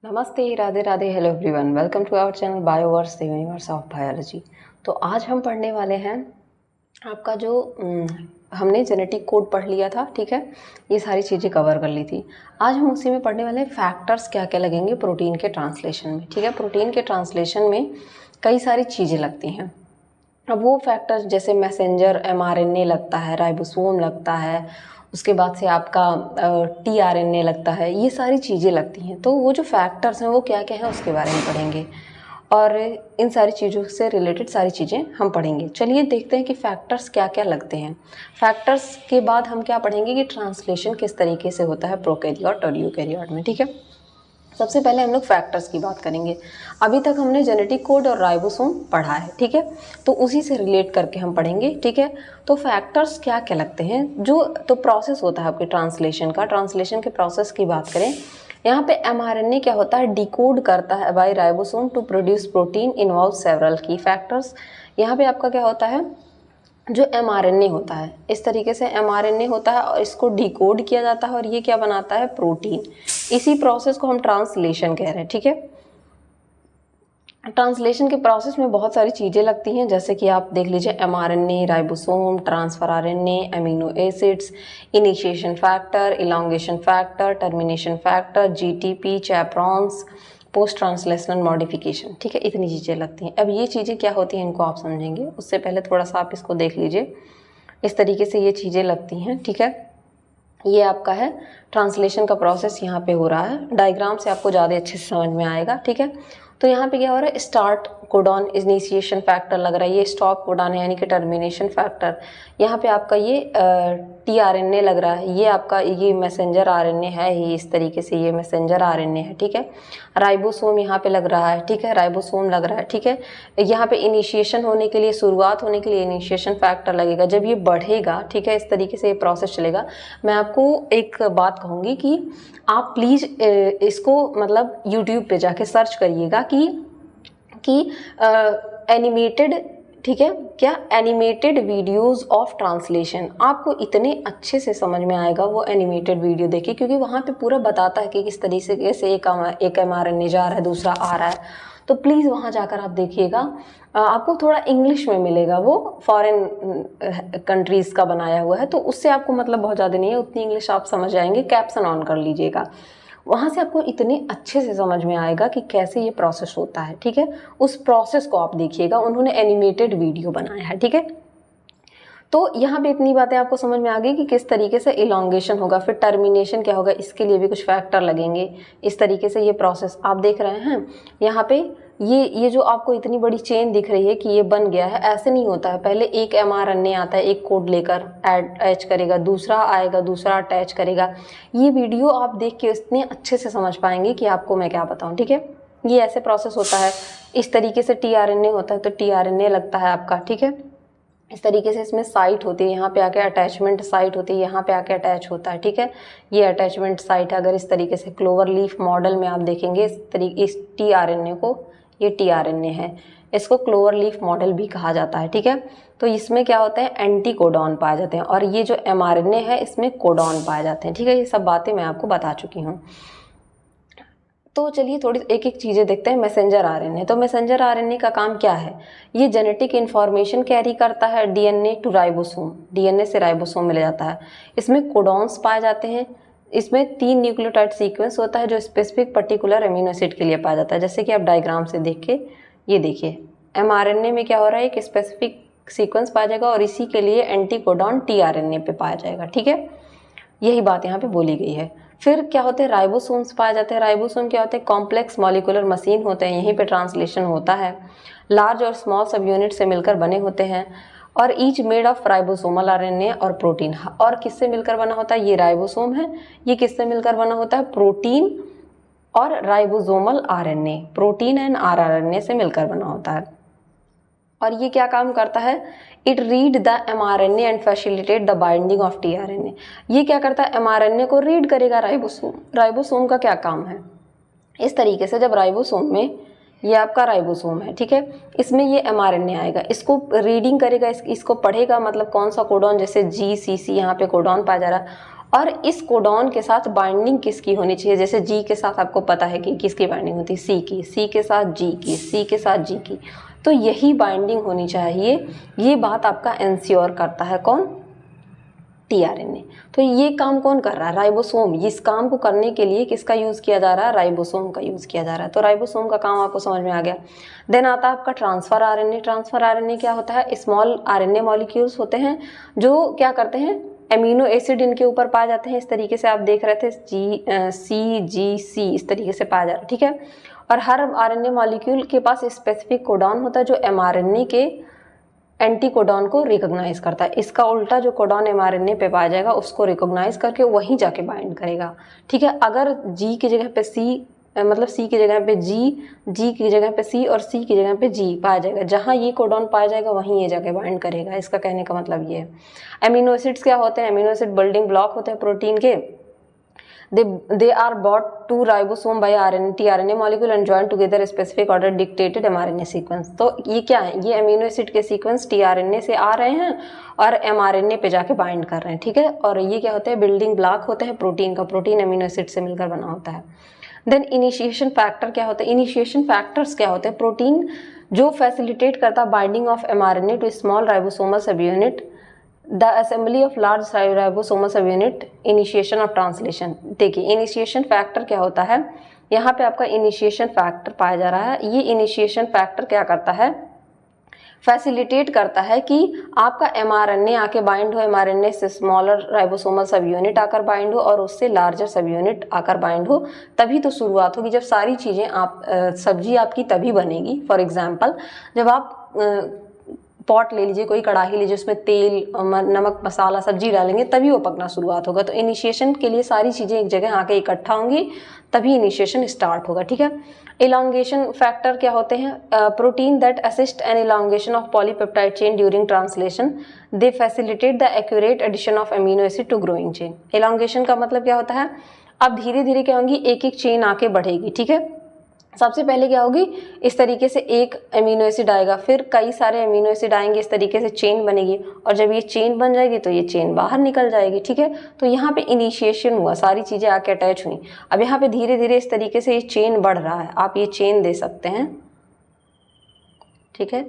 नमस्ते, Radhe Radhe, hello everyone, welcome to our channel Bioverse the universe of biology. तो आज हम पढ़ने वाले हैं आपका जो हमने जेनेटिक कोड पढ़ लिया था, ठीक है, ये सारी चीज़ें कवर कर ली थी। आज हम उसी में पढ़ने वाले हैं फैक्टर्स क्या क्या लगेंगे प्रोटीन के ट्रांसलेशन में, ठीक है। प्रोटीन के ट्रांसलेशन में कई सारी चीज़ें लगती हैं। अब वो फैक्टर्स जैसे मैसेंजर mRNA लगता है, राइबोसोम लगता है, उसके बाद से आपका tRNA लगता है, ये सारी चीज़ें लगती हैं। तो वो जो फैक्टर्स हैं वो क्या क्या हैं उसके बारे में पढ़ेंगे और इन सारी चीज़ों से रिलेटेड सारी चीज़ें हम पढ़ेंगे। चलिए देखते हैं कि फैक्टर्स क्या क्या लगते हैं। फैक्टर्स के बाद हम क्या पढ़ेंगे कि ट्रांसलेशन किस तरीके से होता है प्रोकैरियोट और यूकैरियोट में, ठीक है। सबसे पहले हम लोग फैक्टर्स की बात करेंगे। अभी तक हमने जेनेटिक कोड और राइबोसोम पढ़ा है, ठीक है, तो उसी से रिलेट करके हम पढ़ेंगे, ठीक है। तो फैक्टर्स क्या क्या लगते हैं, जो तो प्रोसेस होता है आपके ट्रांसलेशन का। ट्रांसलेशन के प्रोसेस की बात करें, यहाँ पे mRNA क्या होता है, डिकोड करता है by ribosome to produce protein, involve several key factors. यहाँ पे आपका क्या होता है, जो mRNA होता है, इस तरीके से mRNA होता है और इसको डिकोड किया जाता है और ये क्या बनाता है, प्रोटीन। इसी प्रोसेस को हम ट्रांसलेशन कह रहे हैं, ठीक है। ट्रांसलेशन के प्रोसेस में बहुत सारी चीज़ें लगती हैं, जैसे कि आप देख लीजिए mRNA, ribosome, transfer RNA, amino acids, initiation factor, elongation factor, termination factor, GTP, chaperones, post translational modification, ठीक है, इतनी चीज़ें लगती हैं। अब ये चीज़ें क्या होती हैं इनको आप समझेंगे, उससे पहले थोड़ा सा आप इसको देख लीजिए। इस तरीके से ये चीज़ें लगती हैं, ठीक है। ये आपका है ट्रांसलेशन का प्रोसेस यहाँ पे हो रहा है। डायग्राम से आपको ज़्यादा अच्छे से समझ में आएगा, ठीक है। तो यहाँ पे क्या हो रहा है, स्टार्ट कोडॉन इनिशिएशन फैक्टर लग रहा है, ये स्टॉप कोडॉन है यानी कि टर्मिनेशन फैक्टर। यहाँ पे आपका ये tRNA लग रहा है, ये आपका ये मैसेंजर RNA है, ये इस तरीके से ये मैसेंजर RNA है, ठीक है। राइबोसोम यहाँ पे लग रहा है, ठीक है, राइबोसोम लग रहा है, ठीक है। यहाँ पे इनिशिएशन होने के लिए, शुरुआत होने के लिए इनिशिएशन फैक्टर लगेगा। जब ये बढ़ेगा, ठीक है, इस तरीके से ये प्रोसेस चलेगा। मैं आपको एक बात कहूँगी कि आप प्लीज़ इसको मतलब यूट्यूब पे जाके सर्च करिएगा कि एनिमेटेड, ठीक है, क्या एनिमेटेड वीडियोस ऑफ ट्रांसलेशन, आपको इतने अच्छे से समझ में आएगा वो एनिमेटेड वीडियो देखिए, क्योंकि वहाँ पे पूरा बताता है कि किस तरीके से एक mRNA जा रहा है, दूसरा आ रहा है। तो प्लीज़ वहाँ जाकर आप देखिएगा। आपको थोड़ा इंग्लिश में मिलेगा, वो फॉरेन कंट्रीज़ का बनाया हुआ है, तो उससे आपको मतलब बहुत ज़्यादा नहीं है, उतनी इंग्लिश आप समझ जाएंगे। कैप्शन ऑन कर लीजिएगा, वहाँ से आपको इतने अच्छे से समझ में आएगा कि कैसे ये प्रोसेस होता है, ठीक है। उस प्रोसेस को आप देखिएगा, उन्होंने एनिमेटेड वीडियो बनाया है, ठीक है। तो यहाँ पे इतनी बातें आपको समझ में आ गई कि किस तरीके से इलॉन्गेशन होगा, फिर टर्मिनेशन क्या होगा, इसके लिए भी कुछ फैक्टर लगेंगे। इस तरीके से ये प्रोसेस आप देख रहे हैं यहाँ पे, ये जो आपको इतनी बड़ी चेन दिख रही है कि ये बन गया है, ऐसे नहीं होता है। पहले एक mRNA आता है, एक कोड लेकर अटैच करेगा, दूसरा आएगा, दूसरा अटैच करेगा। ये वीडियो आप देख के इतने अच्छे से समझ पाएंगे कि आपको मैं क्या बताऊँ, ठीक है। ये ऐसे प्रोसेस होता है। इस तरीके से tRNA होता है तो tRNA लगता है आपका, ठीक है। इस तरीके से इसमें साइट होती है, यहाँ पे आके अटैचमेंट साइट होती है, यहाँ पे आके अटैच होता है, ठीक है। ये अटैचमेंट साइट है। अगर इस तरीके से क्लोवर लीफ मॉडल में आप देखेंगे इस tRNA को, ये tRNA है, इसको क्लोवर लीफ मॉडल भी कहा जाता है, ठीक है। तो इसमें क्या होता है, एंटी कोडॉन पाए जाते हैं, और ये जो mRNA है इसमें कोडॉन पाए जाते हैं, ठीक है। ये सब बातें मैं आपको बता चुकी हूँ। तो चलिए थोड़ी एक एक चीज़ें देखते हैं। मैसेंजर RNA, तो मैसेंजर RNA का काम क्या है, ये जेनेटिक इन्फॉर्मेशन कैरी करता है DNA टू राइबोसोम, DNA से राइबोसोम में ले जाता है। इसमें कोडॉन्स पाए जाते हैं। इसमें 3 न्यूक्लियोटाइड सीक्वेंस होता है जो स्पेसिफिक पर्टिकुलर अमीनो एसिड के लिए पाया जाता है। जैसे कि आप डायग्राम से देख के ये देखिए, mRNA में क्या हो रहा है, एक स्पेसिफिक सीक्वेंस पाया जाएगा और इसी के लिए एंटी कोडॉन tRNA पे पाया जाएगा, ठीक है। यही बात यहाँ पे बोली गई है। फिर क्या होते हैं, राइबोसोम्स पाए जाते हैं। राइबोसोम क्या होते हैं, कॉम्प्लेक्स मॉलिक्यूलर मशीन होते हैं, यहीं पे ट्रांसलेशन होता है। लार्ज और स्मॉल सब यूनिट से मिलकर बने होते हैं और each made of ribosomal RNA और प्रोटीन। और किससे मिलकर बना होता है, ये राइबोसोम है, ये किससे मिलकर बना होता है, प्रोटीन और ribosomal RNA, protein and rRNA से मिलकर बना होता है। और ये क्या काम करता है, it read the mRNA and facilitate the binding of tRNA। ये क्या करता है, mRNA को रीड करेगा राइबोसोम। राइबोसोम का क्या काम है, इस तरीके से जब राइबोसोम में, ये आपका राइबोसोम है, ठीक है, इसमें ये mRNA आएगा, इसको रीडिंग करेगा, इसको पढ़ेगा, मतलब कौन सा कोडॉन, जैसे GCC यहाँ पे कोडॉन पाया जा रहा है, और इस कोडॉन के साथ बाइंडिंग किसकी होनी चाहिए, जैसे जी के साथ आपको पता है कि किसकी बाइंडिंग होती है, सी की, सी के साथ जी की, सी के साथ जी की, तो यही बाइंडिंग होनी चाहिए। ये बात आपका इंश्योर करता है कौन, टीआरएनए। तो ये काम कौन कर रहा है, राइबोसोम। इस काम को करने के लिए किसका यूज़ किया जा रहा है, राइबोसोम का यूज़ किया जा रहा है। तो राइबोसोम का काम आपको समझ में आ गया। देन आता है आपका ट्रांसफर आरएनए। ट्रांसफर आरएनए क्या होता है, स्मॉल आरएनए मॉलिक्यूल्स होते हैं जो क्या करते हैं, एमिनो एसिड इनके ऊपर पाए जाते हैं। इस तरीके से आप देख रहे थे CGC इस तरीके से पाया जा रहा है, ठीक है। और हर आरएनए मॉलिक्यूल के पास स्पेसिफिक कोडॉन होता है जो एमआरएनए के एंटी कोडॉन को रिकॉग्नाइज करता है। इसका उल्टा जो कोडॉन एमआरएनए पे पाया जाएगा उसको रिकॉग्नाइज करके वहीं जाके बाइंड करेगा, ठीक है। अगर जी की जगह पे सी, मतलब सी की जगह पे जी की जगह पे सी और सी की जगह पे जी पाया जाएगा, जहाँ ये कोडॉन पाया जाएगा वहीं ये जाके बाइंड करेगा। इसका कहने का मतलब ये है। एमिनो एसिड्स क्या होते हैं, एमिनो एसिड बिल्डिंग ब्लॉक होते हैं प्रोटीन के। they are brought to ribosome by tRNA molecule and joined together specific order dictated mRNA sequence। तो ये क्या है, ये अमीनो एसिड के सीक्वेंस tRNA से आ रहे हैं और mRNA पे जाके बाइंड कर रहे हैं, ठीक है। और ये क्या होते हैं, बिल्डिंग ब्लॉक होते हैं प्रोटीन का। प्रोटीन अमीनो एसिड से मिलकर बना होता है। देन इनिशिएशन फैक्टर क्या होता है, इनिशिएशन फैक्टर्स क्या होते हैं, प्रोटीन जो फैसिलिटेट करता है binding of mRNA to small ribosomal सब unit, the assembly of large ribosomal सब यूनिट, इनिशिएशन ऑफ ट्रांसलेशन। देखिए इनिशिएशन फैक्टर क्या होता है, यहाँ पे आपका इनिशिएशन फैक्टर पाया जा रहा है। ये इनिशिएशन फैक्टर क्या करता है, फैसिलिटेट करता है कि आपका एमआरएनए आके बाइंड हो, एमआरएनए से स्मॉलर राइबोसोमल सब यूनिट आकर बाइंड हो और उससे लार्जर सब यूनिट आकर बाइंड हो। तभी तो शुरुआत होगी। जब सारी चीज़ें आप सब्जी आपकी तभी बनेगी। फॉर एग्जांपल जब आप पॉट ले लीजिए, कोई कढ़ाई लीजिए, उसमें तेल, नमक, मसाला, सब्जी डालेंगे तभी वो पकना शुरुआत होगा। तो इनिशिएशन के लिए सारी चीज़ें एक जगह आके इकट्ठा होंगी तभी इनिशिएशन स्टार्ट होगा, ठीक है। इलांगेशन फैक्टर क्या होते हैं, protein that assist an elongation of polypeptide chain during translation, they facilitate the accurate addition of amino acid to growing chain. Elongation का मतलब क्या होता है, अब धीरे धीरे क्या होंगी, एक एक चेन आके बढ़ेगी, ठीक है। सबसे पहले क्या होगी, इस तरीके से एक अमीनो एसिड आएगा, फिर कई सारे अमीनो एसिड आएंगे, इस तरीके से चेन बनेगी और जब ये चेन बन जाएगी तो ये चेन बाहर निकल जाएगी, ठीक है। तो यहाँ पे इनिशिएशन हुआ, सारी चीज़ें आके अटैच हुई। अब यहाँ पे धीरे धीरे इस तरीके से ये चेन बढ़ रहा है, आप ये चेन दे सकते हैं, ठीक है।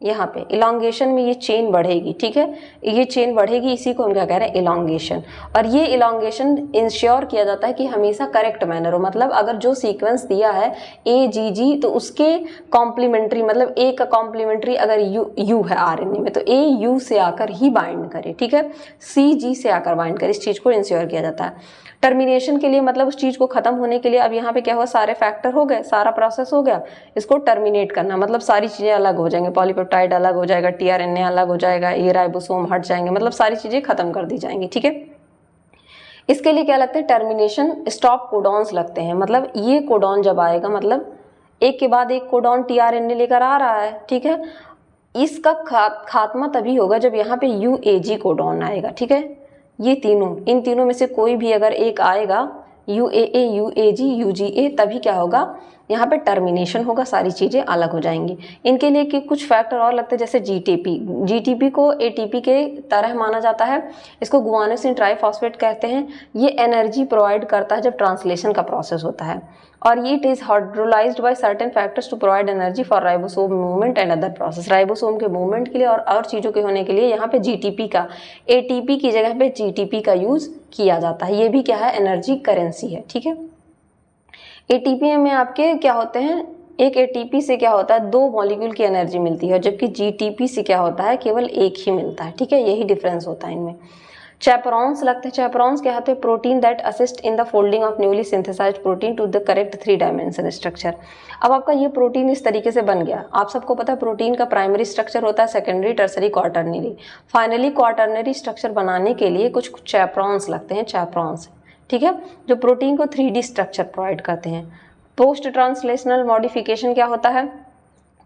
यहाँ पे इलांगेशन में ये चेन बढ़ेगी, ठीक है, ये चेन बढ़ेगी, इसी को हम क्या कह रहे हैं, इलांगेशन। और ये इलांगेशन इंश्योर किया जाता है कि हमेशा करेक्ट मैनर हो। मतलब अगर जो सीक्वेंस दिया है AGG तो उसके कॉम्प्लीमेंट्री, मतलब ए का कॉम्प्लीमेंट्री अगर यू है आरएनए में तो AU से आकर ही बाइंड करे, ठीक है, CG से आकर बाइंड करे। इस चीज़ को इंश्योर किया जाता है। टर्मिनेशन के लिए मतलब उस चीज़ को ख़त्म होने के लिए, अब यहाँ पे क्या हुआ, सारे फैक्टर हो गए, सारा प्रोसेस हो गया, इसको टर्मिनेट करना मतलब सारी चीज़ें अलग हो जाएंगे, पॉलीपेप्टाइड अलग हो जाएगा, tRNA अलग हो जाएगा, ये राइबोसोम हट जाएंगे, मतलब सारी चीज़ें खत्म कर दी जाएंगी, ठीक है। इसके लिए क्या लगते हैं, टर्मिनेशन स्टॉप कोडॉन्स लगते हैं। मतलब ये कोडॉन जब आएगा, मतलब एक के बाद एक कोडॉन tRNA लेकर आ रहा है, ठीक है, इसका खात्मा तभी होगा जब यहाँ पे UAG कोडॉन आएगा, ठीक है। ये तीनों, इन तीनों में से कोई भी अगर एक आएगा, UAA, UAG, UGA, तभी क्या होगा, यहाँ पे टर्मिनेशन होगा, सारी चीज़ें अलग हो जाएंगी। इनके लिए कि कुछ फैक्टर और लगते हैं, जैसे GTP को ATP के तरह माना जाता है। इसको गुआनोसिन ट्राइफॉस्फेट कहते हैं। ये एनर्जी प्रोवाइड करता है जब ट्रांसलेशन का प्रोसेस होता है, और ये it is hydrolysed by certain factors to provide energy for ribosome movement and other process. Ribosome के मूवमेंट के लिए और चीज़ों के होने के लिए यहाँ पे GTP का, ATP की जगह पे GTP का यूज़ किया जाता है। ये भी क्या है, एनर्जी करेंसी है, ठीक है। ATP में आपके क्या होते हैं, एक ATP से क्या होता है, 2 मॉलिक्यूल की एनर्जी मिलती है, जबकि GTP से क्या होता है, केवल एक ही मिलता है, ठीक है। यही डिफरेंस होता है इनमें। चैपरॉन्स लगते हैं। चैपरॉन्स क्या होते हैं, protein that assist in the folding of newly synthesised protein to the correct 3 dimension structure. अब आपका ये प्रोटीन इस तरीके से बन गया। आप सबको पता है प्रोटीन का प्राइमरी स्ट्रक्चर होता है secondary, tertiary, quaternary. Finally quaternary structure बनाने के लिए कुछ चैपरॉन्स लगते हैं, चैपरॉन्स, ठीक है, जो प्रोटीन को 3D स्ट्रक्चर प्रोवाइड करते हैं। पोस्ट ट्रांसलेशनल मॉडिफिकेशन क्या होता है,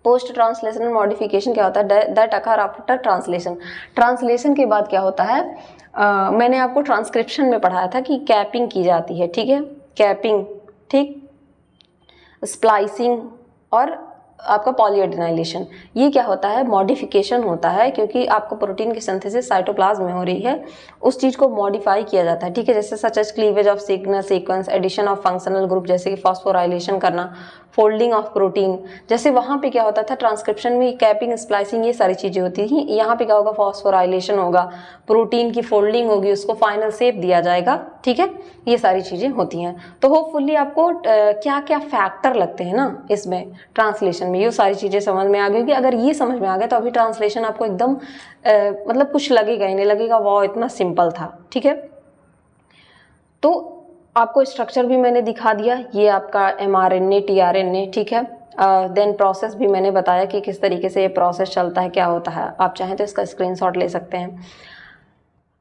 पोस्ट ट्रांसलेशनल मॉडिफिकेशन क्या होता है, that occur after translation. Translation के बाद क्या होता है, मैंने आपको ट्रांसक्रिप्शन में पढ़ाया था कि कैपिंग की जाती है, ठीक है, कैपिंग, ठीक, स्प्लाइसिंग और आपका पॉलीएडेनाइलेशन। ये क्या होता है, मॉडिफिकेशन होता है, क्योंकि आपको प्रोटीन की सिंथेसिस साइटोप्लाज्म में हो रही है, उस चीज़ को मॉडिफाई किया जाता है, ठीक है। जैसे such as cleavage of sequence, addition of functional group, जैसे कि फॉस्फोराइलेशन करना, फोल्डिंग ऑफ प्रोटीन, जैसे वहाँ पे क्या होता था ट्रांसक्रिप्शन में, कैपिंग, स्प्लाइसिंग, ये सारी चीज़ें होती थी। यहाँ पे क्या होगा, फॉस्फोराइलेशन होगा, प्रोटीन की फोल्डिंग होगी, उसको फाइनल शेप दिया जाएगा, ठीक है। ये सारी चीज़ें होती हैं। तो होपफुली आपको क्या क्या फैक्टर लगते हैं ना इसमें ट्रांसलेशन में, ये सारी चीज़ें समझ में आ गई होगी। अगर ये समझ में आ गया तो अभी ट्रांसलेशन आपको एकदम मतलब कुछ लगेगा ही नहीं, लगेगा वाह इतना सिंपल था, ठीक है। तो आपको स्ट्रक्चर भी मैंने दिखा दिया, ये आपका mRNA tRNA, ठीक है। देन प्रोसेस भी मैंने बताया कि किस तरीके से ये प्रोसेस चलता है, क्या होता है। आप चाहें तो इसका स्क्रीनशॉट ले सकते हैं।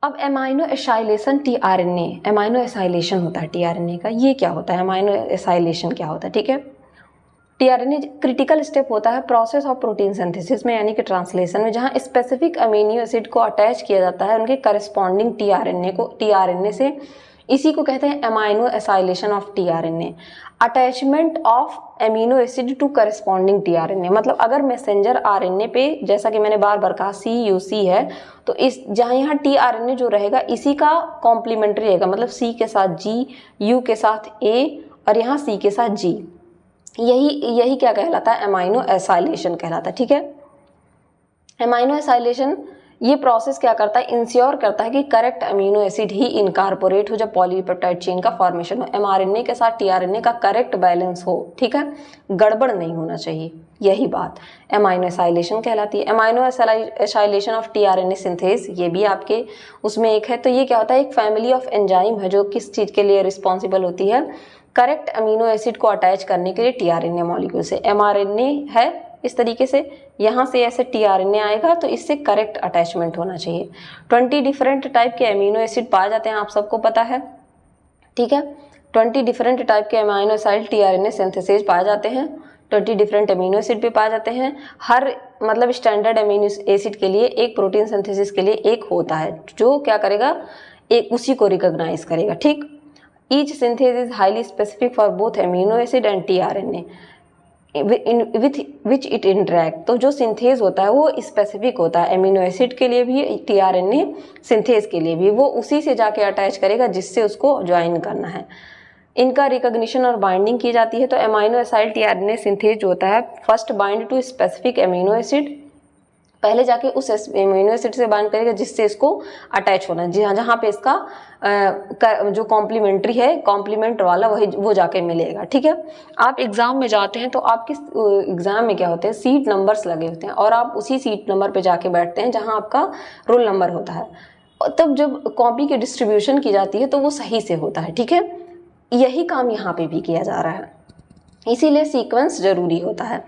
अब amino acylation tRNA, amino acylation होता है tRNA का, ये क्या होता है, एमाइनो एसाइलेशन क्या होता है, ठीक है। tRNA क्रिटिकल स्टेप होता है प्रोसेस ऑफ प्रोटीन सिंथेसिस में, यानी कि ट्रांसलेशन में, जहां स्पेसिफिक अमीनो एसिड को अटैच किया जाता है उनके करस्पॉन्डिंग tRNA से। इसी को कहते हैं amino acylation of tRNA, attachment of amino acid to corresponding tRNA। मतलब अगर मैसेंजर RNA पे, जैसा कि मैंने बार बार कहा CUC है, तो इस जहाँ यहाँ tRNA जो रहेगा इसी का कॉम्प्लीमेंट्री रहेगा, मतलब C के साथ G, U के साथ A और यहाँ C के साथ G। यही क्या कहलाता है, एमाइनो एसाइलेशन कहलाता है, ठीक है। एमाइनो एसाइलेशन ये प्रोसेस क्या करता है, इंश्योर करता है कि करेक्ट अमीनो एसिड ही इनकारपोरेट हो जब पॉलीपेप्टाइड चेन का फॉर्मेशन हो, mRNA के साथ tRNA का करेक्ट बैलेंस हो, ठीक है, गड़बड़ नहीं होना चाहिए, यही बात एमाइनो एसाइलेशन कहलाती है। Amino acylation of tRNA synthase, ये भी आपके उसमें एक है। तो ये क्या होता है, एक फैमिली ऑफ एंजाइम है जो किस चीज़ के लिए रिस्पॉन्सिबल होती है, करेक्ट अमीनो एसिड को अटैच करने के लिए tRNA मॉलिक्यूल से। mRNA है इस तरीके से, यहाँ से ऐसे tRNA आएगा तो इससे करेक्ट अटैचमेंट होना चाहिए। 20 डिफरेंट टाइप के अमीनो एसिड पाए जाते हैं, आप सबको पता है, ठीक है। 20 डिफरेंट टाइप के अमीनो एसिड tRNA सिंथेसिस पाए जाते हैं, 20 डिफरेंट अमीनो एसिड भी पाए जाते हैं। हर मतलब स्टैंडर्ड अमीनो एसिड के लिए एक, प्रोटीन सिंथेसिस के लिए एक होता है जो क्या करेगा, एक उसी को रिकॉग्नाइज करेगा, ठीक। Each synthesis is highly specific for both amino acid and tRNA with which it interact. तो जो सिंथेज होता है वो स्पेसिफिक होता है, एमिनो एसिड के लिए भी, tRNA सिंथेज के लिए भी, वो उसी से जाके अटैच करेगा जिससे उसको ज्वाइन करना है। इनका रिकॉग्निशन और बाइंडिंग की जाती है। तो एमाइनो एसाइड tRNA सिंथेज जो होता है, first bind to specific amino acid, पहले जाके उस एमिनो एसिड से बाइंड करेगा जिससे इसको अटैच होना है, जहाँ पे इसका जो कॉम्प्लीमेंट्री है, कॉम्प्लीमेंट वाला वो जाके मिलेगा, ठीक है। आप एग्जाम में जाते हैं तो आपके एग्जाम में क्या होते हैं, सीट नंबर्स लगे होते हैं और आप उसी सीट नंबर पे जाके बैठते हैं जहाँ आपका रोल नंबर होता है। तब जब कॉपी की डिस्ट्रीब्यूशन की जाती है तो वो सही से होता है, ठीक है। यही काम यहाँ पे भी किया जा रहा है, इसीलिए सीक्वेंस जरूरी होता है।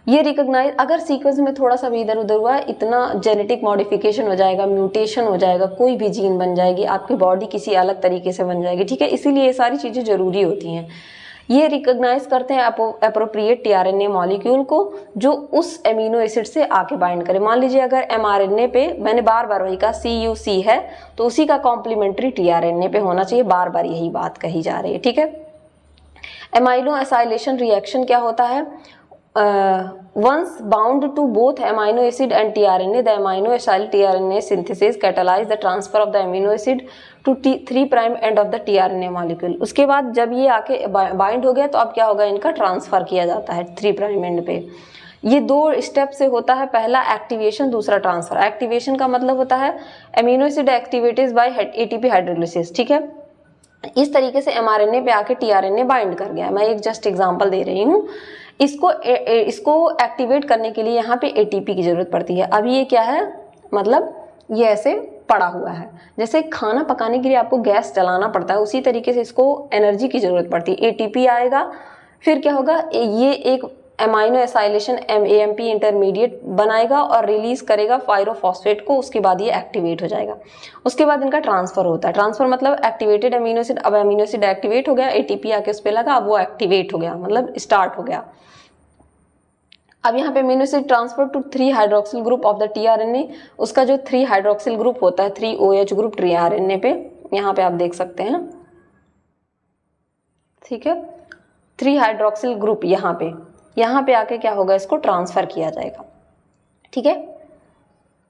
ये रिकॉग्नाइज, अगर सीक्वेंस में थोड़ा सा भी इधर उधर हुआ, इतना जेनेटिक मॉडिफिकेशन हो जाएगा, म्यूटेशन हो जाएगा, कोई भी जीन बन जाएगी, आपकी बॉडी किसी अलग तरीके से बन जाएगी, ठीक है। इसीलिए ये सारी चीज़ें जरूरी होती हैं। ये रिकॉग्नाइज करते हैं अप्रोप्रिएट tRNA मॉलिक्यूल को जो उस एमिनो एसिड से आके बाइंड करे। मान लीजिए अगर mRNA पे, मैंने बार बार वही कहा, CUC है तो उसी का कॉम्प्लीमेंट्री tRNA पे होना चाहिए, बार बार यही बात कही जा रही है, ठीक है। एमाइनो एसाइलेशन रिएक्शन क्या होता है, once bound to both amino acid and tRNA, the amino acyl tRNA synthesis catalyze the transfer of the amino acid to 3' end of the tRNA molecule। उसके बाद जब ये आके बाइंड हो गया तो अब क्या होगा, इनका ट्रांसफर किया जाता है 3' एंड पे। ये दो स्टेप से होता है, पहला एक्टिवेशन, दूसरा ट्रांसफर। एक्टिवेशन का मतलब होता है amino acid activated by ATP hydrolysis, ठीक है। इस तरीके से mRNA पे आके tRNA बाइंड कर गया। मैं एक जस्ट एग्जांपल दे रही हूँ। इसको एक्टिवेट करने के लिए यहाँ पे ATP की जरूरत पड़ती है। अभी ये क्या है, मतलब ये ऐसे पड़ा हुआ है, जैसे खाना पकाने के लिए आपको गैस जलाना पड़ता है, उसी तरीके से इसको एनर्जी की जरूरत पड़ती है। ATP आएगा, फिर क्या होगा, ये एक एमाइनो एसाइलेशन AMP इंटरमीडिएट बनाएगा और रिलीज करेगा पायरोफॉस्फेट को, उसके बाद ये एक्टिवेट हो जाएगा। उसके बाद इनका ट्रांसफर होता है। ट्रांसफर मतलब एक्टिवेटेड अमीनो एसिड, अब अमीनो एसिड एक्टिवेट हो गया, ATP आके उस पर लगा, अब वो एक्टिवेट हो गया, मतलब स्टार्ट हो गया। अब यहाँ पे amino acid transfer to 3 hydroxyl group of the tRNA, उसका जो 3 हाइड्रोक्सिल ग्रुप होता है, 3 OH ग्रुप tRNA पे, यहाँ पे आप देख सकते हैं, ठीक है, 3 हाइड्रोक्सिल ग्रुप यहाँ पे यहाँ पे आके क्या होगा, इसको ट्रांसफर किया जाएगा, ठीक है।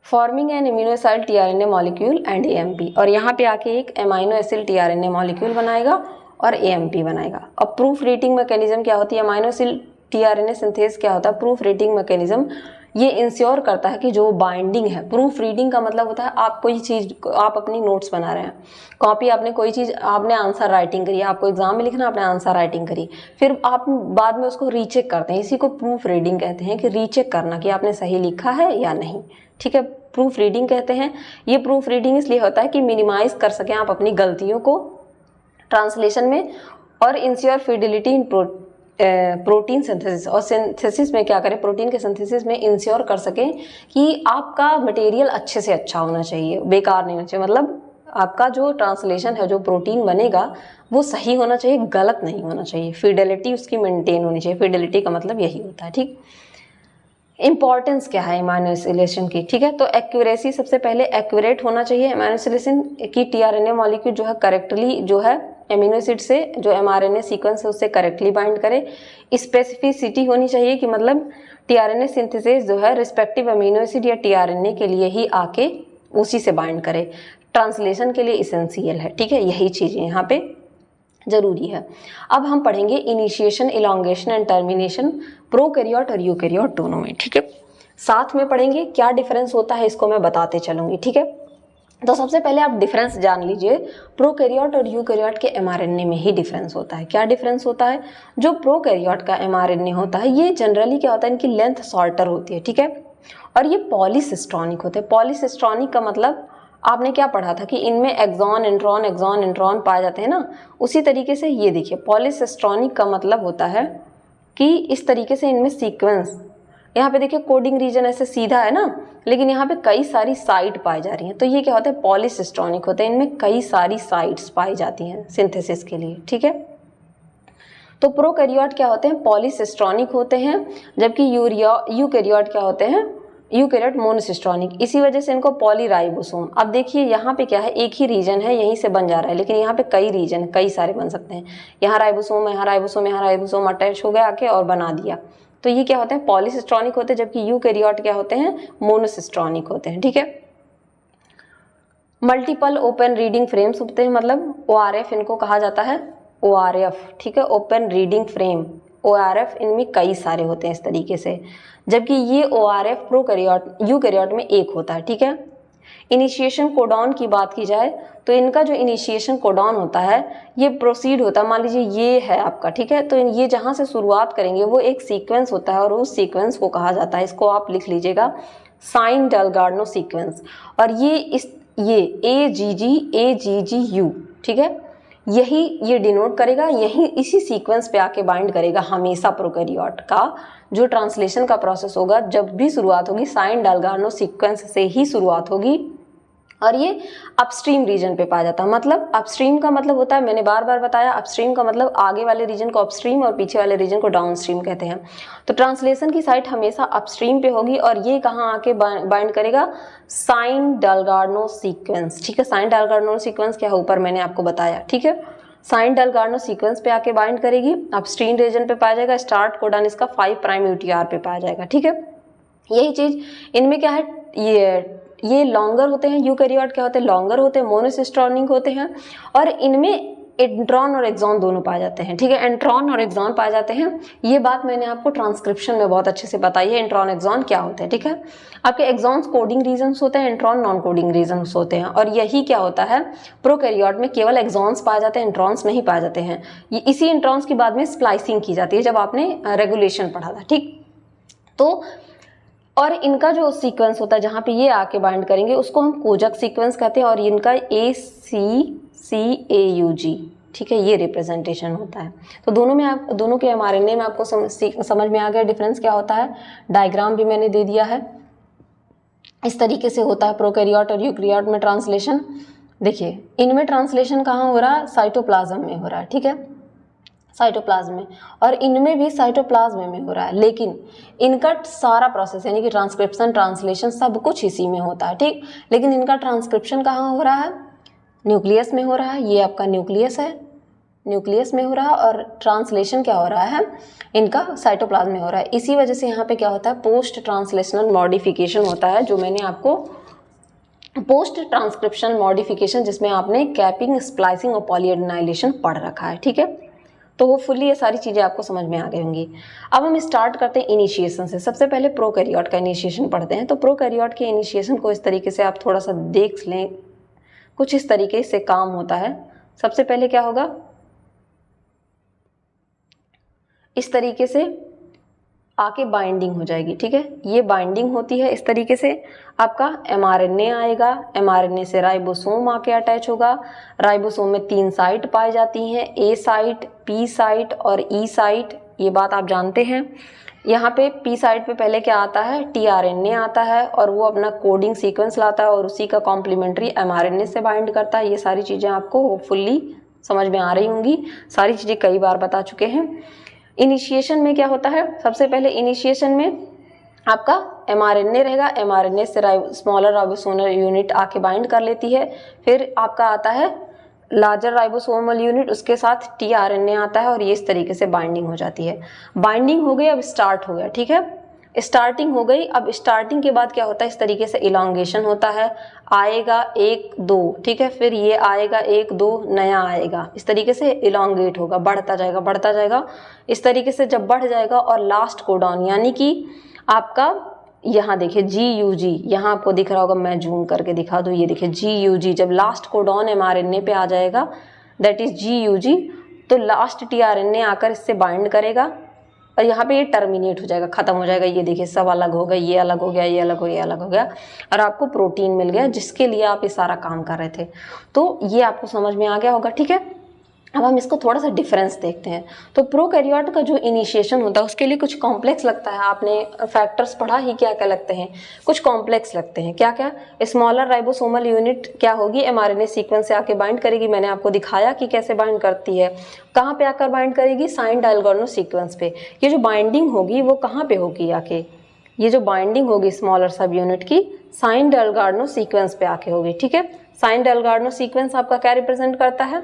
Forming an amino acid tRNA molecule and AMP, और यहाँ पे आके एक अमीनो एसिड टीआरएनए मॉलिक्यूल बनाएगा और एएमपी बनाएगा। अब प्रूफ रीडिंग मैकेनिज्म क्या होती है, अमीनो एसिड टीआरएनए सिंथेस क्या होता है, प्रूफ रीडिंग मैकेनिज्म ये इंश्योर करता है कि जो बाइंडिंग है, प्रूफ रीडिंग का मतलब होता है आप कोई चीज़, आप अपनी नोट्स बना रहे हैं, कॉपी आपने कोई चीज़, आपने आंसर राइटिंग करी, आपको एग्जाम में लिखना, आपने आंसर राइटिंग करी, फिर आप बाद में उसको रीचेक करते हैं, इसी को प्रूफ रीडिंग कहते हैं, कि रीचेक करना कि आपने सही लिखा है या नहीं, ठीक है, प्रूफ रीडिंग कहते हैं। ये प्रूफ रीडिंग इसलिए होता है कि मिनिमाइज कर सकें आप अपनी गलतियों को ट्रांसलेशन में, और इंश्योर फिडिलिटी इन प्रोटीन सिंथेसिस, और सिंथेसिस में क्या करें, प्रोटीन के सिंथेसिस में इंश्योर कर सकें कि आपका मटेरियल अच्छे से अच्छा होना चाहिए, बेकार नहीं होना चाहिए, मतलब आपका जो ट्रांसलेशन है, जो प्रोटीन बनेगा वो सही होना चाहिए, गलत नहीं होना चाहिए, फिडेलिटी उसकी मेंटेन होनी चाहिए, फिडेलिटी का मतलब यही होता है, ठीक। इंपॉर्टेंस क्या है इम्यूनोसिलेशन की, ठीक है, तो एक्यूरेसी, सबसे पहले एक्यूरेट होना चाहिए इम्यूनोसिलेशन की, टीआरएनए मॉलिक्यूल जो है करेक्टली जो है एमिनो एसिड से जो एमआरएनए सीक्वेंस है उससे करेक्टली बाइंड करे। स्पेसिफिसिटी होनी चाहिए कि मतलब टीआरएनए सिंथेसिस जो है रिस्पेक्टिव एमिनो एसिड या टीआरएनए के लिए ही आके उसी से बाइंड करे, ट्रांसलेशन के लिए इसेंशियल है, ठीक है, यही चीज़ें यहाँ पे जरूरी है। अब हम पढ़ेंगे initiation, elongation and termination prokaryote और यूकैरियोट दोनों में, ठीक है, साथ में पढ़ेंगे। क्या डिफरेंस होता है इसको मैं बताते चलूंगी, ठीक है। तो सबसे पहले आप डिफरेंस जान लीजिए, प्रोकैरियोट और यूकैरियोट के एमआरएनए में ही डिफरेंस होता है। क्या डिफरेंस होता है, जो प्रोकैरियोट का एमआरएनए होता है ये जनरली क्या होता है, इनकी लेंथ शॉर्टर होती है, ठीक है, और ये पॉलीसिस्ट्रॉनिक होते हैं। पॉलीसिस्ट्रॉनिक का मतलब आपने क्या पढ़ा था कि इनमें एक्सॉन इंट्रॉन पाए जाते हैं ना, उसी तरीके से ये देखिए पॉलीसिस्ट्रॉनिक का मतलब होता है कि इस तरीके से इनमें सीक्वेंस, यहाँ पे देखिए कोडिंग रीजन ऐसे सीधा है ना, लेकिन यहाँ पे कई सारी साइट पाई जा रही हैं, तो ये क्या होता है, पॉलीसिस्ट्रॉनिक होते हैं, इनमें कई सारी साइट्स पाई जाती हैं सिंथेसिस के लिए, ठीक है। तो प्रोकैरियोट क्या होते हैं, पॉलीसिस्ट्रॉनिक होते हैं, जबकि यूकैरियोट क्या होते हैं, यूकैरियोट मोनोसिस्ट्रॉनिक, इसी वजह से इनको पॉलीराइबोसोम। अब देखिए यहाँ पे क्या है, एक ही रीजन है यहीं से बन जा रहा है, लेकिन यहाँ पे कई रीजन, कई सारे बन सकते हैं, यहाँ राइबोसोम, यहाँ राइबोसोम, यहाँ राइबोसोम अटैच हो गया आके और बना दिया, तो ये क्या होते हैं, पॉलीसिस्ट्रॉनिक होते हैं, जबकि यूकैरियोट क्या होते हैं, मोनोसिस्ट्रॉनिक होते हैं, ठीक है। मल्टीपल ओपन रीडिंग फ्रेम्स होते हैं, मतलब ORF इनको कहा जाता है, ORF, ठीक है, ओपन रीडिंग फ्रेम, ORF इनमें कई सारे होते हैं इस तरीके से, जबकि ये ORF प्रोकैरियोट यूकैरियोट में एक होता है, ठीक है। इनिशिएशन कोडॉन की बात की जाए तो इनका जो इनिशिएशन कोडॉन होता है ये प्रोसीड होता है, मान लीजिए ये है आपका, ठीक है, तो ये जहाँ से शुरुआत करेंगे वो एक सीक्वेंस होता है और उस सीक्वेंस को कहा जाता है, इसको आप लिख लीजिएगा साइन डेलगार्डनो सीक्वेंस, और ये AGGU, ठीक है, यही ये डिनोट करेगा, यही इसी सीक्वेंस पे आके बाइंड करेगा हमेशा। प्रोकैरियोट का जो ट्रांसलेशन का प्रोसेस होगा, जब भी शुरुआत होगी साइन डेलगार्डनो सीक्वेंस से ही शुरुआत होगी, और ये अपस्ट्रीम रीजन पे पाया जाता है। मतलब अपस्ट्रीम का मतलब होता है, मैंने बार बार बताया, अपस्ट्रीम का मतलब आगे वाले रीजन को अपस्ट्रीम और पीछे वाले रीजन को डाउनस्ट्रीम कहते हैं। तो ट्रांसलेशन की साइट हमेशा अपस्ट्रीम पे होगी, और ये कहाँ आके बाइंड करेगा, साइन डेलगार्डनो सीक्वेंस, ठीक है। साइन डेलगार्डनो सीक्वेंस क्या है, ऊपर मैंने आपको बताया, ठीक है। साइन डेलगार्डनो सीक्वेंस पे आके बाइंड करेगी, अपस्ट्रीम रीजन पे पाया जाएगा, स्टार्ट कोडॉन इसका 5 प्राइम UTR पे पाया जाएगा, ठीक है। यही चीज इनमें क्या है, ये लॉन्गर होते हैं, यूकैरियोट क्या होते हैं, लॉन्गर होते हैं, मोनोसिस्ट्रॉनिक होते हैं, और इनमें इंट्रॉन और एक्सॉन दोनों पाए जाते हैं, ठीक है, इंट्रॉन और एक्सॉन पाए जाते हैं। ये बात मैंने आपको ट्रांसक्रिप्शन में बहुत अच्छे से बताई है, इंट्रॉन एक्सॉन क्या होते हैं, ठीक है। आपके एक्सॉन्स कोडिंग रीजन्स होते हैं, इंट्रॉन नॉन कोडिंग रीजन्स होते हैं, और यही क्या होता है, प्रोकैरियोट में केवल एक्सॉन्स पाए जाते हैं, इंट्रॉन्स नहीं पाए जाते हैं। ये इसी इंट्रॉन्स की बाद में स्प्लाइसिंग की जाती है, जब आपने रेगुलेशन पढ़ा था, ठीक। तो और इनका जो सीक्वेंस होता है जहाँ पे ये आके बाइंड करेंगे उसको हम कोजक सीक्वेंस कहते हैं, और इनका ACCAUG, ठीक है, ये रिप्रेजेंटेशन होता है। तो दोनों के mRNA में आपको समझ में आ गया डिफरेंस क्या होता है। डायग्राम भी मैंने दे दिया है, इस तरीके से होता है प्रोकैरियोट और यूकैरियोट में ट्रांसलेशन। देखिए इनमें ट्रांसलेशन कहाँ हो रहा है, साइटोप्लाज्म में हो रहा है, ठीक है, साइटोप्लाज्म में, और इनमें भी साइटोप्लाज्म में हो रहा है, लेकिन इनका सारा प्रोसेस यानी कि ट्रांसक्रिप्शन, ट्रांसलेशन सब कुछ इसी में होता है, ठीक। लेकिन इनका ट्रांसक्रिप्शन कहाँ हो रहा है, न्यूक्लियस में हो रहा है। ये आपका न्यूक्लियस है, न्यूक्लियस में हो रहा है और ट्रांसलेशन क्या हो रहा है, इनका साइटोप्लाज्म में हो रहा है। इसी वजह से यहाँ पे क्या होता है, पोस्ट ट्रांसलेशनल मॉडिफिकेशन होता है, जो मैंने आपको पोस्ट ट्रांसक्रिप्शनल मॉडिफिकेशन, जिसमें आपने कैपिंग, स्प्लाइसिंग और पॉलीएडेनाइलेशन पढ़ रखा है, ठीक है। तो वो फुल्ली ये सारी चीज़ें आपको समझ में आ गई होंगी। अब हम स्टार्ट करते हैं इनिशिएशन से। सबसे पहले प्रोकैरियोट का इनिशिएशन पढ़ते हैं। तो प्रोकैरियोट के इनिशिएशन को इस तरीके से आप थोड़ा सा देख लें, कुछ इस तरीके से काम होता है। सबसे पहले क्या होगा, इस तरीके से आके बाइंडिंग हो जाएगी, ठीक है। ये बाइंडिंग होती है इस तरीके से, आपका mRNA आएगा, mRNA से राइबोसोम आके अटैच होगा। राइबोसोम में 3 साइट पाई जाती हैं, A साइट, P साइट और E साइट, ये बात आप जानते हैं। यहाँ पे P साइट पे पहले क्या आता है, tRNA आता है और वो अपना कोडिंग सीक्वेंस लाता है और उसी का कॉम्प्लीमेंट्री mRNA से बाइंड करता है। ये सारी चीज़ें आपको होपफुली समझ में आ रही होंगी, सारी चीज़ें कई बार बता चुके हैं। इनिशिएशन में क्या होता है, सबसे पहले इनिशिएशन में आपका mRNA रहेगा, mRNA से स्मॉलर राइबोसोमल यूनिट आके बाइंड कर लेती है। फिर आपका आता है लार्जर राइबोसोमल यूनिट, उसके साथ tRNA आता है और ये इस तरीके से बाइंडिंग हो जाती है। बाइंडिंग हो गई, अब स्टार्ट हो गया, ठीक है। स्टार्टिंग हो गई। अब स्टार्टिंग के बाद क्या होता है, इस तरीके से इलांगेशन होता है, आएगा 1 2, ठीक है। फिर ये आएगा 1 2, नया आएगा, इस तरीके से इलांगेट होगा, बढ़ता जाएगा बढ़ता जाएगा। इस तरीके से जब बढ़ जाएगा और लास्ट कोडॉन यानी कि आपका यहाँ देखिए GUG, यहाँ आपको दिख रहा होगा, मैं जूम करके दिखा दूँ, ये देखिए GUG, जब लास्ट कोडॉन mRNA पे आ जाएगा दैट इज GUG, तो लास्ट tRNA आकर इससे बाइंड करेगा और यहाँ पे ये टर्मिनेट हो जाएगा, खत्म हो जाएगा। ये देखिए सब अलग हो गया, ये अलग हो गया, ये अलग हो गया, ये अलग हो गया और आपको प्रोटीन मिल गया जिसके लिए आप ये सारा काम कर रहे थे। तो ये आपको समझ में आ गया होगा, ठीक है। अब हम इसको थोड़ा सा डिफरेंस देखते हैं। तो प्रोकैरियोट का जो इनिशिएशन होता है उसके लिए कुछ कॉम्प्लेक्स लगता है। आपने फैक्टर्स पढ़ा ही, क्या क्या लगते हैं, कुछ कॉम्प्लेक्स लगते हैं। क्या क्या, स्मॉलर राइबोसोमल यूनिट क्या होगी, mRNA सीक्वेंस से आके बाइंड करेगी। मैंने आपको दिखाया कि कैसे बाइंड करती है, कहाँ पे आकर बाइंड करेगी, साइन डायगोनल सीक्वेंस पे। ये जो बाइंडिंग होगी वो कहाँ पे होगी आके, ये जो बाइंडिंग होगी स्मॉलर सब यूनिट की साइन डायगोनल सीक्वेंस पे आके होगी, ठीक है। साइन डायगोनल सीक्वेंस आपका क्या रिप्रेजेंट करता है,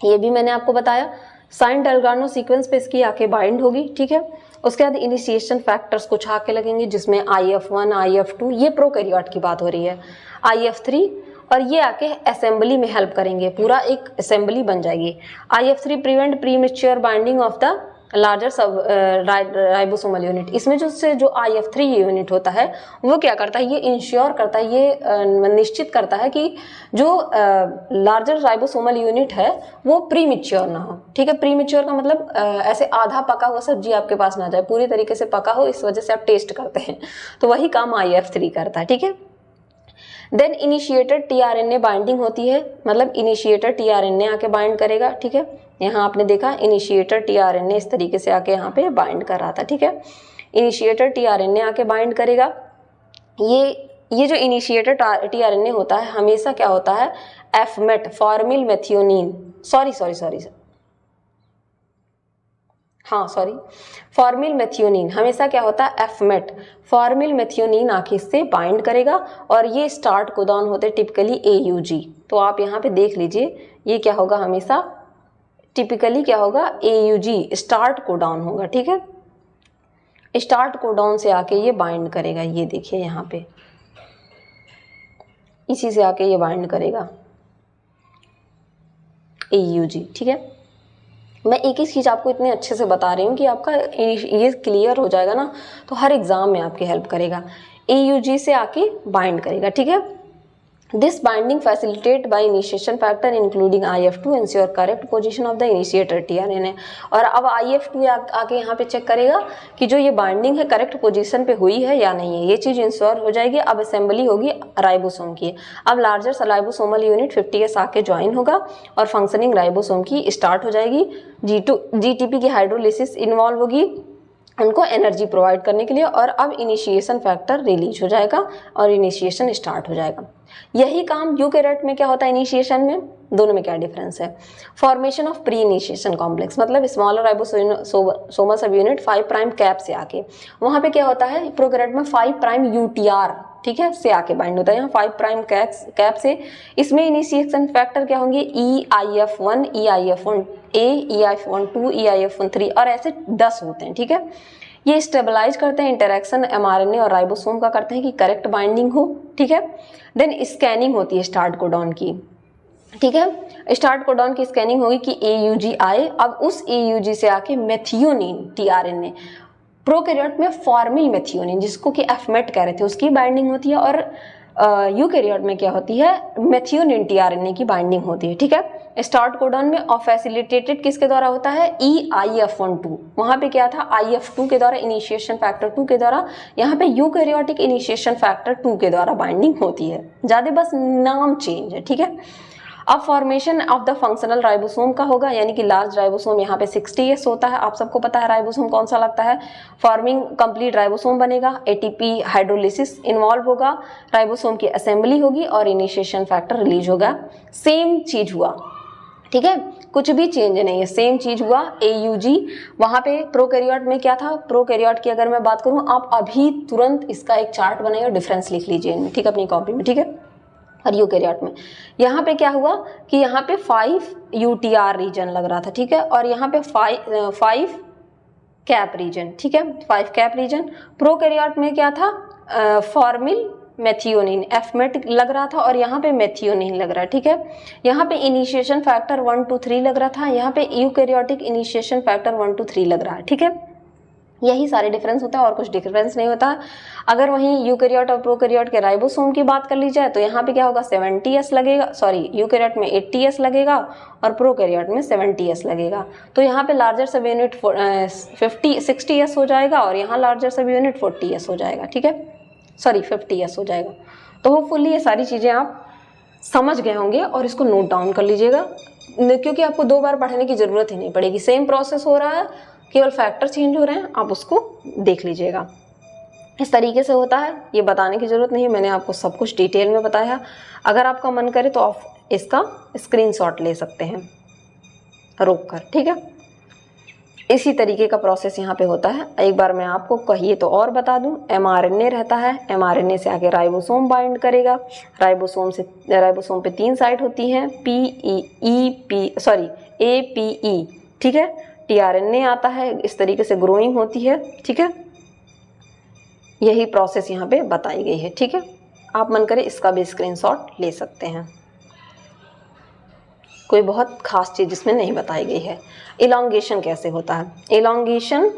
ये भी मैंने आपको बताया। साइन डायगोनल सीक्वेंस पे इसकी आके बाइंड होगी, ठीक है। उसके बाद इनिशिएशन फैक्टर्स कुछ आके लगेंगे, जिसमें IF1 IF2, ये प्रोकैरियोट की बात हो रही है, IF3, और ये आके असेंबली में हेल्प करेंगे, पूरा एक असेंबली बन जाएगी। IF3 prevent premature binding of the larger सब राइबोसोमल यूनिट। इसमें जो IF3 यूनिट होता है वो क्या करता है, ये इंश्योर करता है, ये निश्चित करता है कि जो लार्जर राइबोसोमल यूनिट है वो प्रीमेच्योर ना हो, ठीक है। प्रीमेच्योर का मतलब ऐसे आधा पका हुआ सब्जी आपके पास ना जाए, पूरी तरीके से पका हो, इस वजह से आप टेस्ट करते हैं, तो वही काम IF3 करता है, ठीक है। देन इनिशिएटेड tRNA बाइंडिंग होती है, मतलब इनिशिएटेड tRNA आके बाइंड करेगा, ठीक है। यहाँ आपने देखा इनिशिएटेड tRNA इस तरीके से आके यहाँ पे बाइंड कर रहा था, ठीक है। इनिशिएटेड tRNA आके बाइंड करेगा। ये जो इनिशिएटेड tRNA होता है हमेशा क्या होता है, FMET formal methionine, formal methionine हमेशा क्या होता है, FMET फॉर्मिल मेथियोनिन आके इससे बाइंड करेगा और ये स्टार्ट कोडॉन होते हैं टिपिकली AUG। तो आप यहाँ पे देख लीजिए, ये क्या होगा, हमेशा टिपिकली क्या होगा, AUG स्टार्ट कोडॉन होगा, ठीक है। स्टार्ट कोडॉन से आके ये बाइंड करेगा, ये देखिए यहाँ पे इसी से आके ये बाइंड करेगा AUG, ठीक है। मैं एक ही चीज़ आपको इतने अच्छे से बता रही हूँ कि आपका ये क्लियर हो जाएगा ना, तो हर एग्जाम में आपकी हेल्प करेगा। AUG से आके बाइंड करेगा, ठीक है। This binding facilitate by initiation factor including IF2 ensure correct position of the initiator tRNA। और अब IF2 आके यहाँ पे चेक करेगा कि जो ये बाइंडिंग है करेक्ट पोजीशन पे हुई है या नहीं है, ये चीज़ इंश्योर हो जाएगी। अब असेंबली होगी राइबोसोम की, अब लार्जर राइबोसोमल यूनिट 50S आके ज्वाइन होगा और फंक्शनिंग राइबोसोम की स्टार्ट हो जाएगी। GTP की हाइड्रोलिसिस इन्वॉल्व होगी उनको एनर्जी प्रोवाइड करने के लिए, और अब इनिशिएशन फैक्टर रिलीज हो जाएगा और इनिशिएशन स्टार्ट हो जाएगा। यही काम यूकैरियोट में क्या होता है, इनिशिएशन में, दोनों में क्या डिफरेंस है। Formation of pre initiation complex, मतलब स्मॉलर राइबोसोमल सब यूनिट 5 प्राइम कैप से आके, वहाँ पे क्या होता है, प्रोकैरियोट में 5 प्राइम UTR ठीक है, से आके बाइंड होता है। यहाँ 5 प्राइम कैप से, इसमें इनिशिएशन फैक्टर क्या होंगे, EIF1, EIF1A, EIF12, EIF13 और ऐसे 10 होते हैं। ठीक है, ये स्टेबलाइज करते हैं इंटरेक्शन mRNA और राइबोसोम का, करते हैं कि करेक्ट बाइंडिंग हो। ठीक है, देन स्कैनिंग होती है स्टार्ट कोडॉन की। ठीक है, स्टार्ट कोडॉन की स्कैनिंग होगी कि AUG आए, अब उस AUG से आके मेथियोनिन tRNA, प्रोकैरियोट में फॉर्मिल मेथियोनिन जिसको कि एफमेट कह रहे थे उसकी बाइंडिंग होती है, और यूकैरियोट में क्या होती है, मेथियोनिन tRNA की बाइंडिंग होती है। ठीक है, स्टार्ट कोडॉन में और फैसिलिटेटेड किसके द्वारा होता है, EIF12, वहां पे क्या था IF2 के द्वारा, इनिशिएशन फैक्टर 2 के द्वारा, यहाँ पे यूकैरियोटिक इनिशिएशन फैक्टर 2 के द्वारा बाइंडिंग होती है, ज्यादा बस नाम चेंज है। ठीक है, अब formation of the functional ribosome का होगा, यानी कि लार्ज राइबोसोम यहाँ पे 60S होता है, आप सबको पता है राइबोसोम कौन सा लगता है, फॉर्मिंग कंप्लीट राइबोसोम बनेगा, ATP हाइड्रोलिसिस इन्वॉल्व होगा, राइबोसोम की असेंबली होगी और इनिशिएशन फैक्टर रिलीज होगा। सेम चीज हुआ, ठीक है, कुछ भी चेंज नहीं है, सेम चीज हुआ। AUG वहां पे प्रोकैरियोट में क्या था, प्रोकैरियोट की अगर मैं बात करूं, आप अभी तुरंत इसका एक चार्ट बनाइए, डिफरेंस लिख लीजिए इनमें, ठीक है, अपनी कॉपी में। ठीक है, और यूकैरियोट में यहाँ पे क्या हुआ कि यहाँ पे 5 UTR रीजन लग रहा था। ठीक है, और यहाँ पे 5 कैप रीजन। ठीक है, 5 कैप रीजन। प्रोकैरियोट में क्या था, फॉर्मिल मेथियोनिन एफमेट लग रहा था, और यहाँ पे मेथियोनिन लग रहा है। ठीक है, यहाँ पे इनिशिएशन फैक्टर 1 2 3 लग रहा था, यहाँ पे यूकैरियोटिक इनिशिएशन फैक्टर 1 2 3 लग रहा है। ठीक है, यही सारे डिफरेंस होता है और कुछ डिफरेंस नहीं होता। अगर वहीं यूकैरियोट और प्रोकैरियोट के राइबोसोम की बात कर ली जाए तो यहाँ पे क्या होगा, 70S लगेगा, सॉरी यूकैरियोट में 80S लगेगा और प्रोकैरियोट में 70S लगेगा। तो यहाँ पे लार्जर सब यूनिट 60S हो जाएगा और यहाँ लार्जर सब यूनिट 40S हो जाएगा। ठीक है, सॉरी 50S हो जाएगा। तो होपफुली ये सारी चीज़ें आप समझ गए होंगे और इसको नोट डाउन कर लीजिएगा, क्योंकि आपको 2 बार पढ़ने की ज़रूरत ही नहीं पड़ेगी, सेम प्रोसेस हो रहा है, केवल फैक्टर चेंज हो रहे हैं, आप उसको देख लीजिएगा। इस तरीके से होता है, ये बताने की ज़रूरत नहीं है, मैंने आपको सब कुछ डिटेल में बताया। अगर आपका मन करे तो आप इसका स्क्रीनशॉट ले सकते हैं रोक कर। ठीक है, इसी तरीके का प्रोसेस यहाँ पे होता है। एक बार मैं आपको कहिए तो और बता दूं, mRNA रहता है, mRNA से आके राइबोसोम बाइंड करेगा, राइबोसोम पे 3 साइट होती हैं, APE। ठीक है, tRNA आता है, इस तरीके से ग्रोइंग होती है। ठीक है, यही प्रोसेस यहाँ पे बताई गई है। ठीक है, आप मन करे इसका भी स्क्रीनशॉट ले सकते हैं, कोई बहुत खास चीज इसमें नहीं बताई गई है। इलॉन्गेशन कैसे होता है, इलॉन्गेशन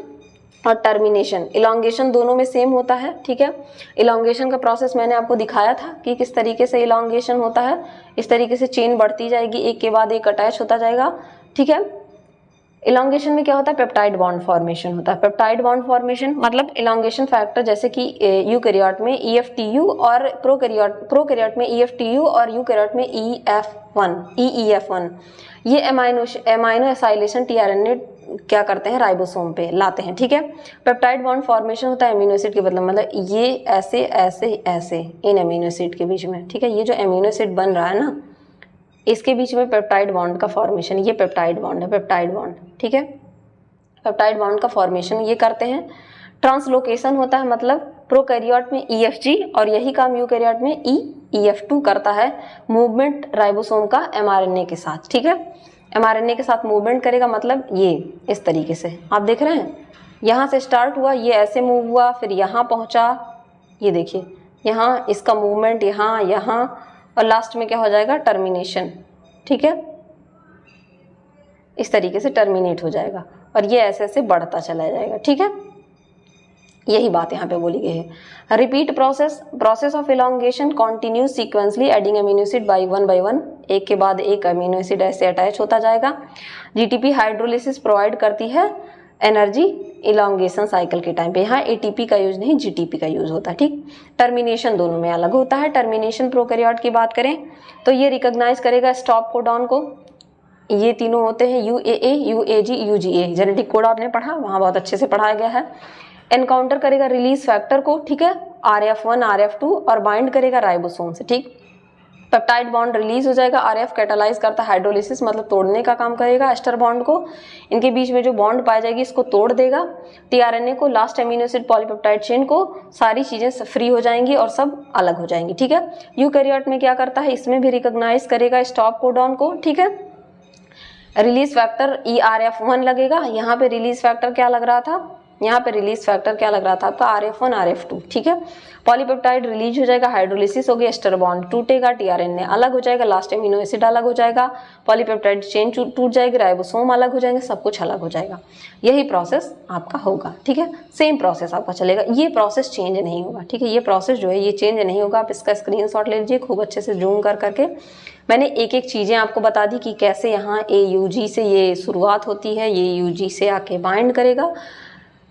और टर्मिनेशन, इलॉन्गेशन दोनों में सेम होता है। ठीक है, इलॉन्गेशन का प्रोसेस मैंने आपको दिखाया था कि किस तरीके से इलॉन्गेशन होता है, इस तरीके से चेन बढ़ती जाएगी, एक के बाद एक अटैच होता जाएगा। ठीक है, इलॉन्गेशन में क्या होता है, पेप्टाइड बॉन्ड फॉर्मेशन होता है। पेप्टाइड बॉन्ड फॉर्मेशन मतलब इलॉन्गेशन फैक्टर, जैसे कि यूकैरियोट में EFTU और प्रोकैरियोट में EFTU और यूकैरियोट में EEF1, ये एमाइनो एसाइलेशन tRNA क्या करते हैं, राइबोसोम पे लाते हैं। ठीक है, पेप्टाइड बॉन्ड फॉर्मेशन होता है एमिनो एसिड के बदले, मतलब ये ऐसे ऐसे ऐसे इन एमिनो एसिड के बीच में। ठीक है, ये जो एमिनो एसिड बन रहा है ना, इसके बीच में पेप्टाइड बॉन्ड का फॉर्मेशन, ये पेप्टाइड बॉन्ड है, पेप्टाइड बॉन्ड। ठीक है, पेप्टाइड बॉन्ड का फॉर्मेशन ये करते हैं। ट्रांसलोकेशन होता है, मतलब प्रोकैरियोट में EFG और यही काम यूकैरियोट में EF2 करता है, मूवमेंट राइबोसोम का mRNA के साथ। ठीक है, mRNA के साथ मूवमेंट करेगा, मतलब ये इस तरीके से आप देख रहे हैं, यहाँ से स्टार्ट हुआ, ये ऐसे मूव हुआ, फिर यहाँ पहुँचा, ये देखिए यहाँ इसका मूवमेंट, यहाँ और लास्ट में क्या हो जाएगा, टर्मिनेशन। ठीक है, इस तरीके से टर्मिनेट हो जाएगा और ये ऐसे ऐसे बढ़ता चला जाएगा। ठीक है, यही बात यहाँ पे बोली गई है। Repeat process of elongation continues sequentially adding amino acid by one, एक के बाद एक अमीनो एसिड ऐसे अटैच होता जाएगा। GTP हाइड्रोलिसिस प्रोवाइड करती है एनर्जी इलॉन्गेशन साइकिल के टाइम पे। यहाँ ATP का यूज नहीं, GTP का यूज होता है। ठीक, टर्मिनेशन दोनों में अलग होता है। टर्मिनेशन प्रोकैरियोट की बात करें तो ये रिकॉग्नाइज करेगा स्टॉप कोडॉन को, ये तीनों होते हैं UAA, UAG, UGA, genetic code आपने पढ़ा, वहाँ बहुत अच्छे से पढ़ाया गया है। एनकाउंटर करेगा रिलीज फैक्टर को, ठीक है, RF1 RF2 और बाइंड करेगा राइबोसोम से। ठीक, पेप्टाइड बॉन्ड रिलीज हो जाएगा, आरएफ कैटालाइज करता है हाइड्रोलिसिस मतलब तोड़ने का काम करेगा एस्टर बॉन्ड को, इनके बीच में जो बॉन्ड पाई जाएगी इसको तोड़ देगा, टीआरएनए को, last amino acid polypeptide chain को, सारी चीजें फ्री हो जाएंगी और सब अलग हो जाएंगी, ठीक है। यूकैरियोट में क्या करता है, इसमें भी रिकॉग्नाइज करेगा स्टॉप कोडॉन को, ठीक है। रिलीज फैक्टर ERF1 लगेगा, यहाँ पे रिलीज फैक्टर क्या लग रहा था, यहाँ पे रिलीज फैक्टर क्या लग रहा था आपका RF1 RF2, ठीक है। पॉलीपेप्टाइड रिलीज हो जाएगा, हाइड्रोलिसिस होगी, एस्टर बॉन्ड टूटेगा, टीआरएनए अलग हो जाएगा, लास्ट एमिनो एसिड अलग हो जाएगा, पॉलीपेप्टाइड चेन टूट जाएगी, राइबोसोम अलग हो जाएंगे, सब कुछ अलग हो जाएगा। यही प्रोसेस आपका होगा, ठीक है। सेम प्रोसेस आपका चलेगा, ये प्रोसेस चेंज नहीं होगा, ठीक है। ये प्रोसेस जो है ये चेंज नहीं होगा। आप इसका स्क्रीनशॉट ले लीजिए खूब अच्छे से जूम कर करके। मैंने एक एक चीज़ें आपको बता दी कि कैसे यहाँ AUG से ये शुरुआत होती है, ये UG से आके बाइंड करेगा,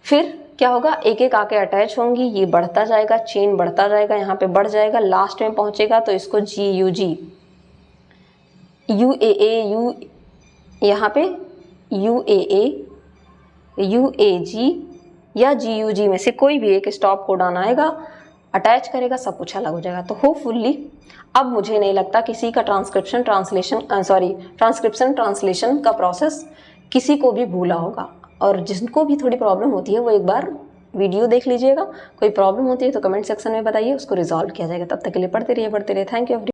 फिर क्या होगा, एक एक आके अटैच होंगी, ये बढ़ता जाएगा, चेन बढ़ता जाएगा, यहाँ पे बढ़ जाएगा, लास्ट में पहुंचेगा तो इसको GUG, UAA, यहाँ पे UAA, UAG या GUG में से कोई भी एक स्टॉप कोडॉन आएगा, अटैच करेगा, सब कुछ अलग हो जाएगा। तो होपफुली अब मुझे नहीं लगता किसी का ट्रांसक्रिप्शन ट्रांसलेशन का प्रोसेस किसी को भी भूला होगा, और जिनको भी थोड़ी प्रॉब्लम होती है वो एक बार वीडियो देख लीजिएगा। कोई प्रॉब्लम होती है तो कमेंट सेक्शन में बताइए, उसको रिजॉल्व किया जाएगा। तब तक के लिए पढ़ते रहिए। Thank you.